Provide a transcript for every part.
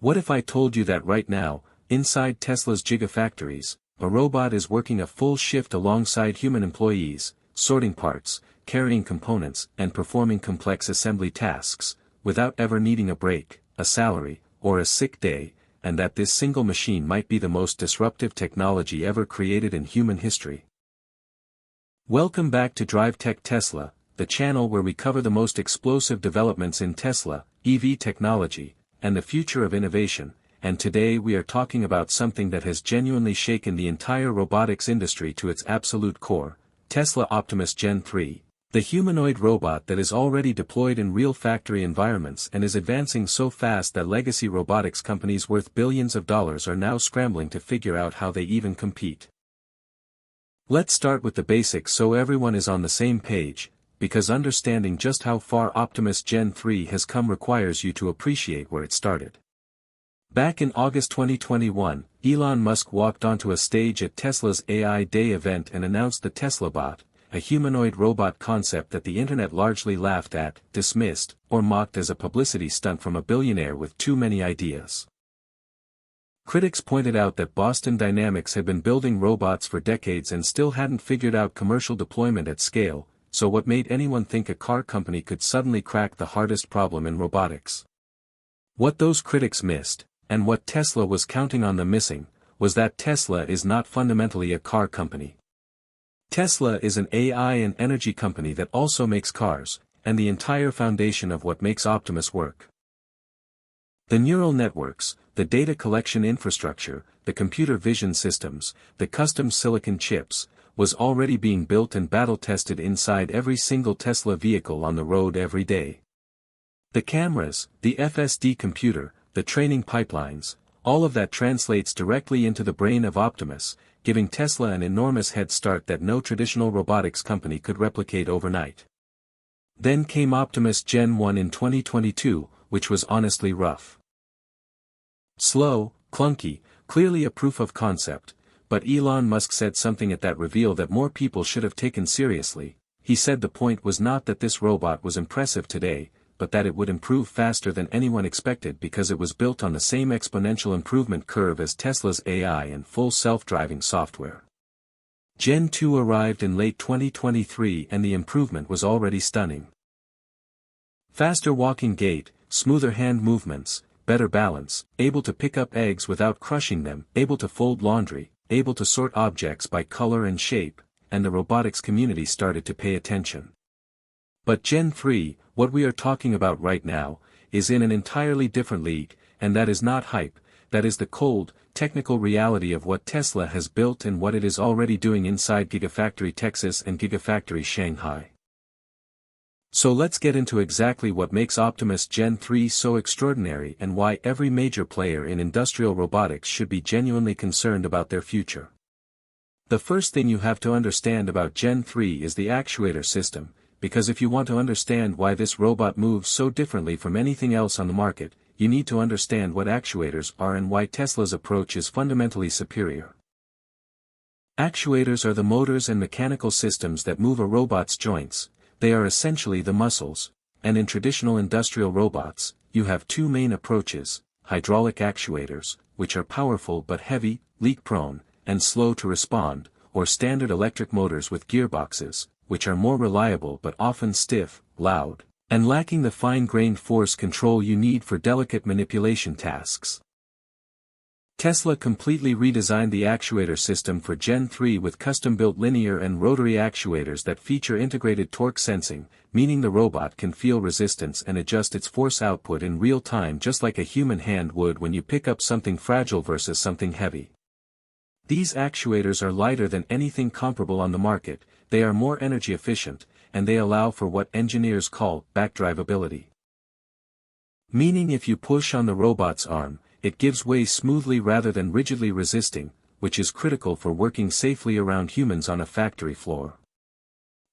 What if I told you that right now, inside Tesla's Gigafactories, a robot is working a full shift alongside human employees, sorting parts, carrying components, and performing complex assembly tasks, without ever needing a break, a salary, or a sick day, and that this single machine might be the most disruptive technology ever created in human history? Welcome back to Drive Tech Tesla, the channel where we cover the most explosive developments in Tesla, EV technology, and the future of innovation, and today we are talking about something that has genuinely shaken the entire robotics industry to its absolute core, Tesla Optimus Gen 3, the humanoid robot that is already deployed in real factory environments and is advancing so fast that legacy robotics companies worth billions of dollars are now scrambling to figure out how they even compete. Let's start with the basics so everyone is on the same page, because understanding just how far Optimus Gen 3 has come requires you to appreciate where it started. Back in August 2021, Elon Musk walked onto a stage at Tesla's AI Day event and announced the Tesla Bot, a humanoid robot concept that the internet largely laughed at, dismissed, or mocked as a publicity stunt from a billionaire with too many ideas. Critics pointed out that Boston Dynamics had been building robots for decades and still hadn't figured out commercial deployment at scale, so what made anyone think a car company could suddenly crack the hardest problem in robotics? What those critics missed, and what Tesla was counting on them missing, was that Tesla is not fundamentally a car company. Tesla is an AI and energy company that also makes cars, and the entire foundation of what makes Optimus work. The neural networks, the data collection infrastructure, the computer vision systems, the custom silicon chips, was already being built and battle-tested inside every single Tesla vehicle on the road every day. The cameras, the FSD computer, the training pipelines, all of that translates directly into the brain of Optimus, giving Tesla an enormous head start that no traditional robotics company could replicate overnight. Then came Optimus Gen 1 in 2022, which was honestly rough. Slow, clunky, clearly a proof of concept. But Elon Musk said something at that reveal that more people should have taken seriously. He said the point was not that this robot was impressive today, but that it would improve faster than anyone expected because it was built on the same exponential improvement curve as Tesla's AI and full self-driving software. Gen 2 arrived in late 2023 and the improvement was already stunning. Faster walking gait, smoother hand movements, better balance, able to pick up eggs without crushing them, able to fold laundry, able to sort objects by color and shape, and the robotics community started to pay attention. But Gen 3, what we are talking about right now, is in an entirely different league, and that is not hype, that is the cold, technical reality of what Tesla has built and what it is already doing inside Gigafactory Texas and Gigafactory Shanghai. So let's get into exactly what makes Optimus Gen 3 so extraordinary and why every major player in industrial robotics should be genuinely concerned about their future. The first thing you have to understand about Gen 3 is the actuator system, because if you want to understand why this robot moves so differently from anything else on the market, you need to understand what actuators are and why Tesla's approach is fundamentally superior. Actuators are the motors and mechanical systems that move a robot's joints. They are essentially the muscles, and in traditional industrial robots, you have two main approaches: hydraulic actuators, which are powerful but heavy, leak-prone, and slow to respond, or standard electric motors with gearboxes, which are more reliable but often stiff, loud, and lacking the fine-grained force control you need for delicate manipulation tasks. Tesla completely redesigned the actuator system for Gen 3 with custom-built linear and rotary actuators that feature integrated torque sensing, meaning the robot can feel resistance and adjust its force output in real time just like a human hand would when you pick up something fragile versus something heavy. These actuators are lighter than anything comparable on the market, they are more energy efficient, and they allow for what engineers call backdrivability. Meaning if you push on the robot's arm, it gives way smoothly rather than rigidly resisting, which is critical for working safely around humans on a factory floor.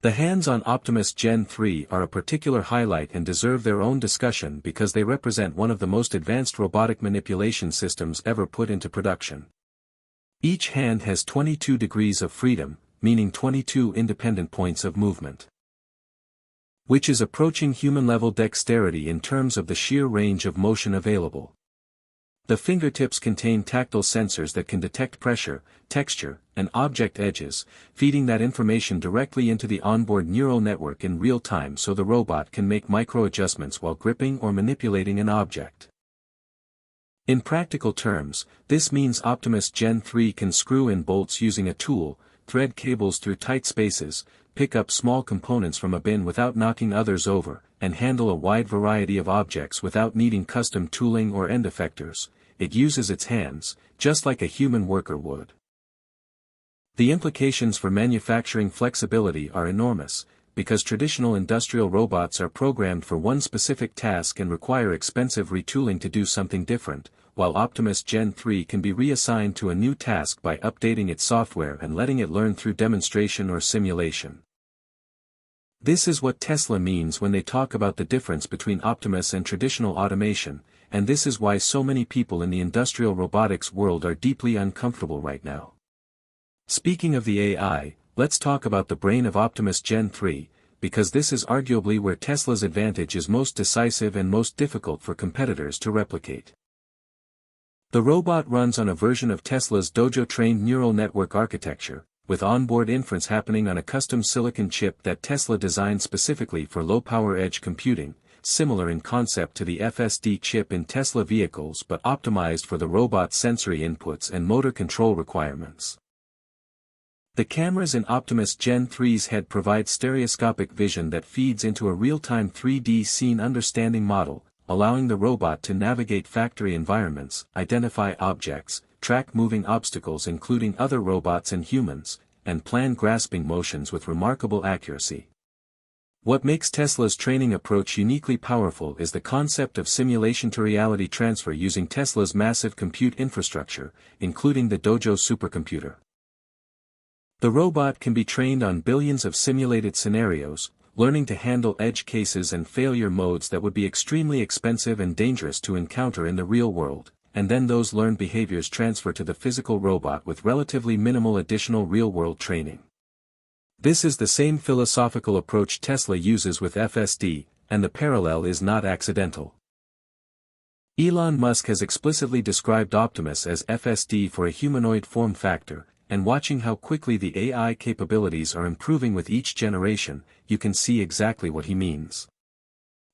The hands on Optimus Gen 3 are a particular highlight and deserve their own discussion because they represent one of the most advanced robotic manipulation systems ever put into production. Each hand has 22 degrees of freedom, meaning 22 independent points of movement, which is approaching human-level dexterity in terms of the sheer range of motion available. The fingertips contain tactile sensors that can detect pressure, texture, and object edges, feeding that information directly into the onboard neural network in real time so the robot can make micro-adjustments while gripping or manipulating an object. In practical terms, this means Optimus Gen 3 can screw in bolts using a tool, thread cables through tight spaces, pick up small components from a bin without knocking others over, and handle a wide variety of objects without needing custom tooling or end effectors. It uses its hands, just like a human worker would. The implications for manufacturing flexibility are enormous, because traditional industrial robots are programmed for one specific task and require expensive retooling to do something different, while Optimus Gen 3 can be reassigned to a new task by updating its software and letting it learn through demonstration or simulation. This is what Tesla means when they talk about the difference between Optimus and traditional automation, and this is why so many people in the industrial robotics world are deeply uncomfortable right now. Speaking of the AI, let's talk about the brain of Optimus Gen 3, because this is arguably where Tesla's advantage is most decisive and most difficult for competitors to replicate. The robot runs on a version of Tesla's Dojo-trained neural network architecture, with onboard inference happening on a custom silicon chip that Tesla designed specifically for low-power edge computing, similar in concept to the FSD chip in Tesla vehicles but optimized for the robot's sensory inputs and motor control requirements. The cameras in Optimus Gen 3's head provide stereoscopic vision that feeds into a real-time 3D scene understanding model, allowing the robot to navigate factory environments, identify objects, track moving obstacles including other robots and humans, and plan grasping motions with remarkable accuracy. What makes Tesla's training approach uniquely powerful is the concept of simulation to reality transfer using Tesla's massive compute infrastructure, including the Dojo supercomputer. The robot can be trained on billions of simulated scenarios, learning to handle edge cases and failure modes that would be extremely expensive and dangerous to encounter in the real world, and then those learned behaviors transfer to the physical robot with relatively minimal additional real-world training. This is the same philosophical approach Tesla uses with FSD, and the parallel is not accidental. Elon Musk has explicitly described Optimus as FSD for a humanoid form factor, and watching how quickly the AI capabilities are improving with each generation, you can see exactly what he means.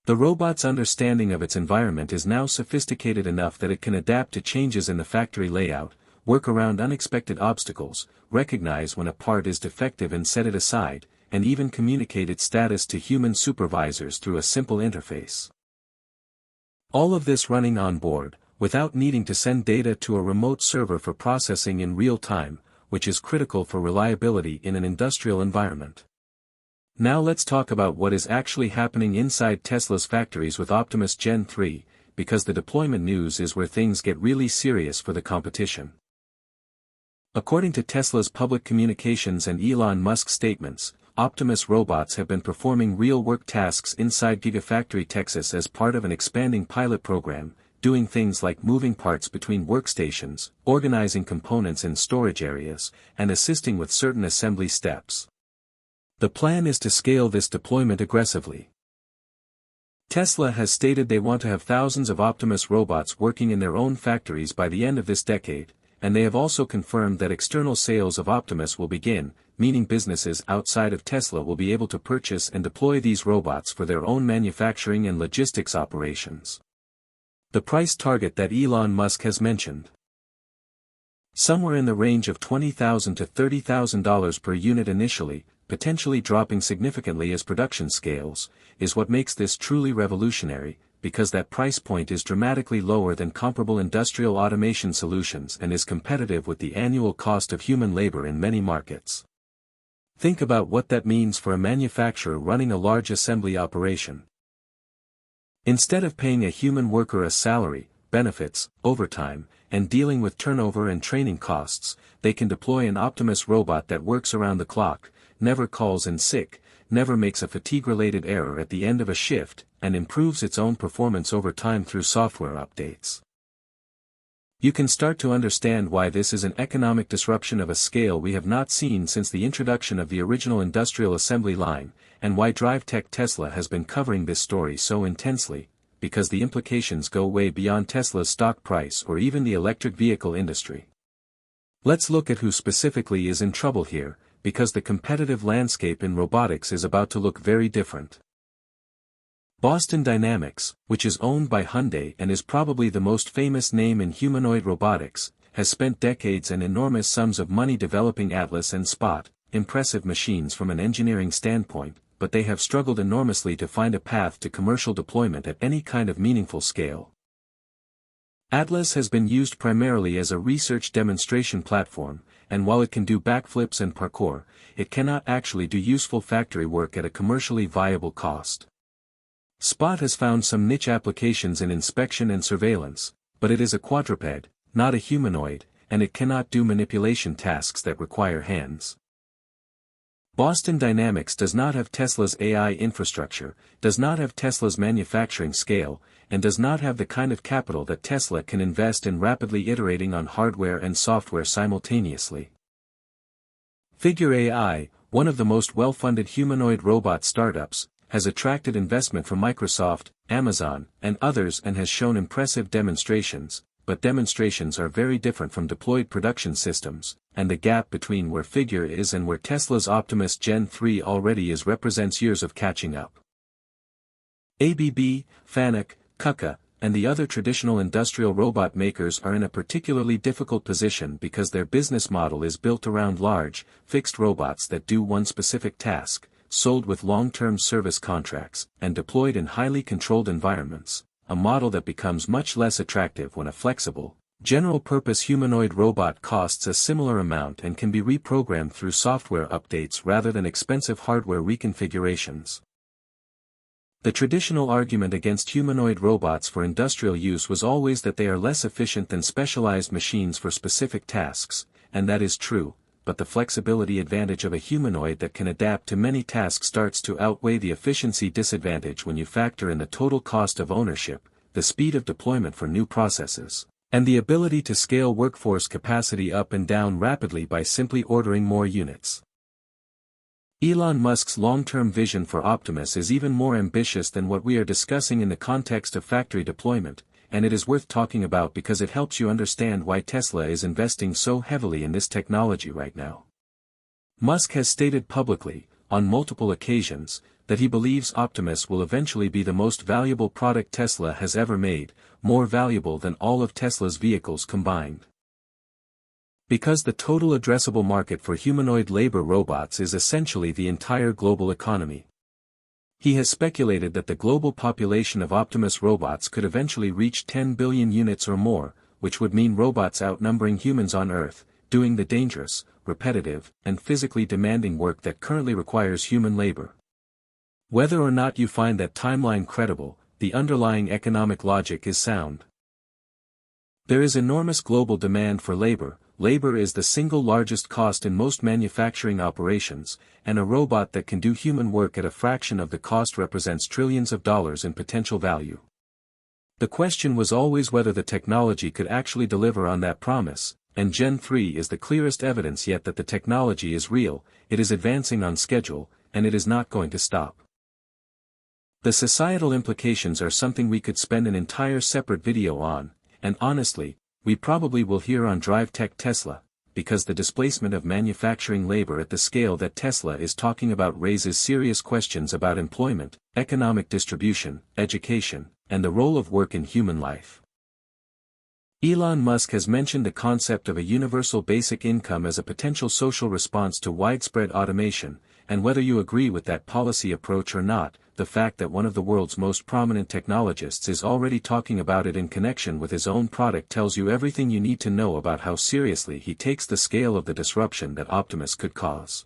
The robot's understanding of its environment is now sophisticated enough that it can adapt to changes in the factory layout, work around unexpected obstacles, recognize when a part is defective and set it aside, and even communicate its status to human supervisors through a simple interface. All of this running on board, without needing to send data to a remote server for processing in real time, which is critical for reliability in an industrial environment. Now let's talk about what is actually happening inside Tesla's factories with Optimus Gen 3, because the deployment news is where things get really serious for the competition. According to Tesla's public communications and Elon Musk statements, Optimus robots have been performing real work tasks inside Gigafactory Texas as part of an expanding pilot program, doing things like moving parts between workstations, organizing components in storage areas, and assisting with certain assembly steps. The plan is to scale this deployment aggressively. Tesla has stated they want to have thousands of Optimus robots working in their own factories by the end of this decade, and they have also confirmed that external sales of Optimus will begin, meaning businesses outside of Tesla will be able to purchase and deploy these robots for their own manufacturing and logistics operations. The price target that Elon Musk has mentioned, somewhere in the range of $20,000 to $30,000 per unit initially, potentially dropping significantly as production scales, is what makes this truly revolutionary, because that price point is dramatically lower than comparable industrial automation solutions and is competitive with the annual cost of human labor in many markets. Think about what that means for a manufacturer running a large assembly operation. Instead of paying a human worker a salary, benefits, overtime, and dealing with turnover and training costs, they can deploy an Optimus robot that works around the clock, never calls in sick, never makes a fatigue-related error at the end of a shift, and improves its own performance over time through software updates. You can start to understand why this is an economic disruption of a scale we have not seen since the introduction of the original industrial assembly line, and why DriveTech Tesla has been covering this story so intensely, because the implications go way beyond Tesla's stock price or even the electric vehicle industry. Let's look at who specifically is in trouble here, because the competitive landscape in robotics is about to look very different. Boston Dynamics, which is owned by Hyundai and is probably the most famous name in humanoid robotics, has spent decades and enormous sums of money developing Atlas and Spot, impressive machines from an engineering standpoint, but they have struggled enormously to find a path to commercial deployment at any kind of meaningful scale. Atlas has been used primarily as a research demonstration platform, and while it can do backflips and parkour, it cannot actually do useful factory work at a commercially viable cost. Spot has found some niche applications in inspection and surveillance, but it is a quadruped, not a humanoid, and it cannot do manipulation tasks that require hands. Boston Dynamics does not have Tesla's AI infrastructure, does not have Tesla's manufacturing scale, and does not have the kind of capital that Tesla can invest in rapidly iterating on hardware and software simultaneously. Figure AI, one of the most well-funded humanoid robot startups, has attracted investment from Microsoft, Amazon, and others and has shown impressive demonstrations, but demonstrations are very different from deployed production systems, and the gap between where Figure is and where Tesla's Optimus Gen 3 already is represents years of catching up. ABB, Fanuc, KUKA, and the other traditional industrial robot makers are in a particularly difficult position because their business model is built around large, fixed robots that do one specific task, sold with long-term service contracts, and deployed in highly controlled environments, a model that becomes much less attractive when a flexible, general-purpose humanoid robot costs a similar amount and can be reprogrammed through software updates rather than expensive hardware reconfigurations. The traditional argument against humanoid robots for industrial use was always that they are less efficient than specialized machines for specific tasks, and that is true, but the flexibility advantage of a humanoid that can adapt to many tasks starts to outweigh the efficiency disadvantage when you factor in the total cost of ownership, the speed of deployment for new processes, and the ability to scale workforce capacity up and down rapidly by simply ordering more units. Elon Musk's long-term vision for Optimus is even more ambitious than what we are discussing in the context of factory deployment, and it is worth talking about because it helps you understand why Tesla is investing so heavily in this technology right now. Musk has stated publicly, on multiple occasions, that he believes Optimus will eventually be the most valuable product Tesla has ever made, more valuable than all of Tesla's vehicles combined. Because the total addressable market for humanoid labor robots is essentially the entire global economy. He has speculated that the global population of Optimus robots could eventually reach 10 billion units or more, which would mean robots outnumbering humans on Earth, doing the dangerous, repetitive, and physically demanding work that currently requires human labor. Whether or not you find that timeline credible, the underlying economic logic is sound. There is enormous global demand for labor. Labor is the single largest cost in most manufacturing operations, and a robot that can do human work at a fraction of the cost represents trillions of dollars in potential value. The question was always whether the technology could actually deliver on that promise, and Gen 3 is the clearest evidence yet that the technology is real, it is advancing on schedule, and it is not going to stop. The societal implications are something we could spend an entire separate video on, and honestly, we probably will here on Drive Tech Tesla, because the displacement of manufacturing labor at the scale that Tesla is talking about raises serious questions about employment, economic distribution, education, and the role of work in human life. Elon Musk has mentioned the concept of a universal basic income as a potential social response to widespread automation, and whether you agree with that policy approach or not, the fact that one of the world's most prominent technologists is already talking about it in connection with his own product tells you everything you need to know about how seriously he takes the scale of the disruption that Optimus could cause.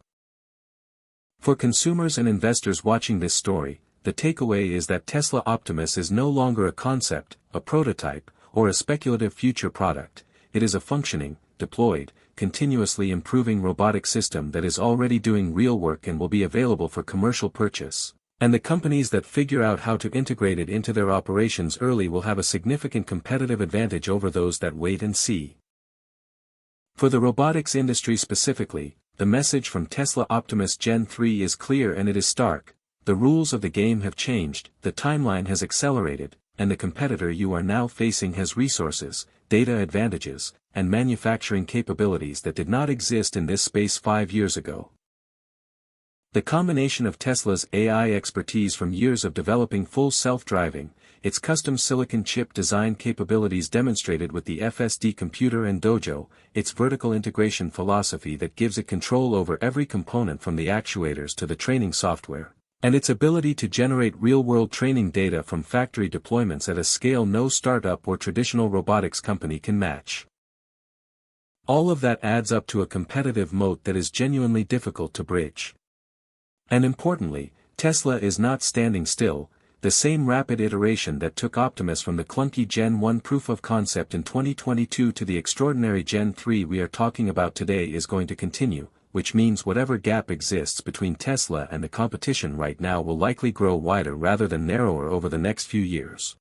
For consumers and investors watching this story, the takeaway is that Tesla Optimus is no longer a concept, a prototype, or a speculative future product. It is a functioning, deployed, continuously improving robotic system that is already doing real work and will be available for commercial purchase. And the companies that figure out how to integrate it into their operations early will have a significant competitive advantage over those that wait and see. For the robotics industry specifically, the message from Tesla Optimus Gen 3 is clear and it is stark. The rules of the game have changed, the timeline has accelerated, and the competitor you are now facing has resources, data advantages, and manufacturing capabilities that did not exist in this space 5 years ago. The combination of Tesla's AI expertise from years of developing full self-driving, its custom silicon chip design capabilities demonstrated with the FSD computer and Dojo, its vertical integration philosophy that gives it control over every component from the actuators to the training software, and its ability to generate real-world training data from factory deployments at a scale no startup or traditional robotics company can match. All of that adds up to a competitive moat that is genuinely difficult to bridge. And importantly, Tesla is not standing still. The same rapid iteration that took Optimus from the clunky Gen 1 proof of concept in 2022 to the extraordinary Gen 3 we are talking about today is going to continue, which means whatever gap exists between Tesla and the competition right now will likely grow wider rather than narrower over the next few years.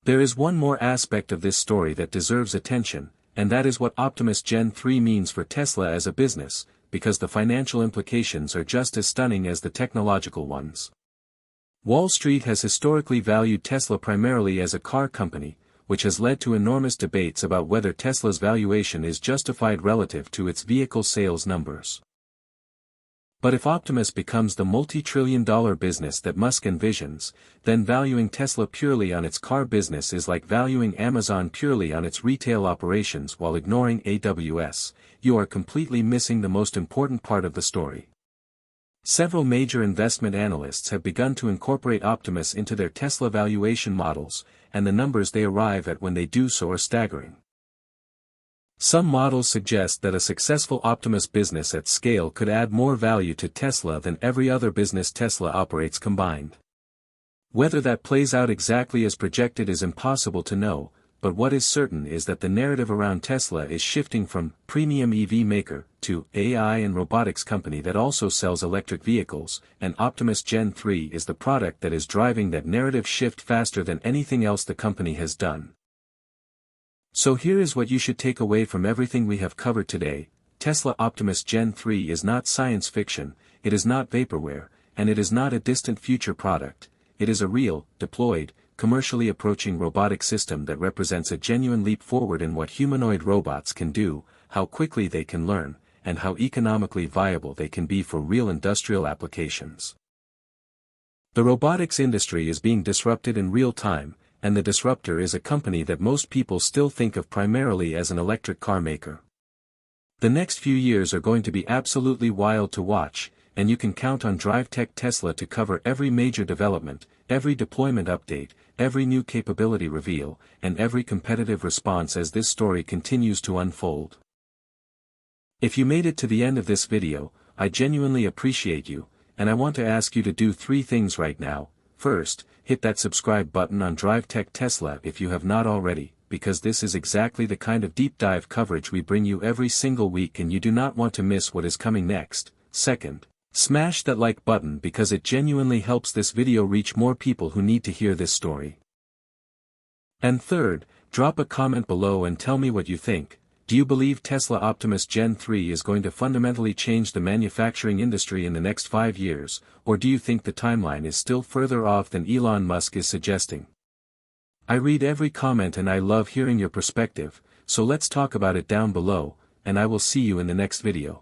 There is one more aspect of this story that deserves attention, and that is what Optimus Gen 3 means for Tesla as a business, because the financial implications are just as stunning as the technological ones. Wall Street has historically valued Tesla primarily as a car company, which has led to enormous debates about whether Tesla's valuation is justified relative to its vehicle sales numbers. But if Optimus becomes the multi-trillion-dollar business that Musk envisions, then valuing Tesla purely on its car business is like valuing Amazon purely on its retail operations while ignoring AWS. You are completely missing the most important part of the story. Several major investment analysts have begun to incorporate Optimus into their Tesla valuation models, and the numbers they arrive at when they do so are staggering. Some models suggest that a successful Optimus business at scale could add more value to Tesla than every other business Tesla operates combined. Whether that plays out exactly as projected is impossible to know, but what is certain is that the narrative around Tesla is shifting from premium EV maker to AI and robotics company that also sells electric vehicles, and Optimus Gen 3 is the product that is driving that narrative shift faster than anything else the company has done. So here is what you should take away from everything we have covered today. Tesla Optimus Gen 3 is not science fiction, it is not vaporware, and it is not a distant future product. It is a real, deployed, commercially approaching robotic system that represents a genuine leap forward in what humanoid robots can do, how quickly they can learn, and how economically viable they can be for real industrial applications. The robotics industry is being disrupted in real time, and the disruptor is a company that most people still think of primarily as an electric car maker. The next few years are going to be absolutely wild to watch, and you can count on DriveTech Tesla to cover every major development, every deployment update, every new capability reveal, and every competitive response as this story continues to unfold. If you made it to the end of this video, I genuinely appreciate you, and I want to ask you to do 3 things right now. First, hit that subscribe button on DriveTech Tesla if you have not already, because this is exactly the kind of deep dive coverage we bring you every single week and you do not want to miss what is coming next. Second, smash that like button because it genuinely helps this video reach more people who need to hear this story. And third, drop a comment below and tell me what you think. Do you believe Tesla Optimus Gen 3 is going to fundamentally change the manufacturing industry in the next 5 years, or do you think the timeline is still further off than Elon Musk is suggesting? I read every comment and I love hearing your perspective, so let's talk about it down below, and I will see you in the next video.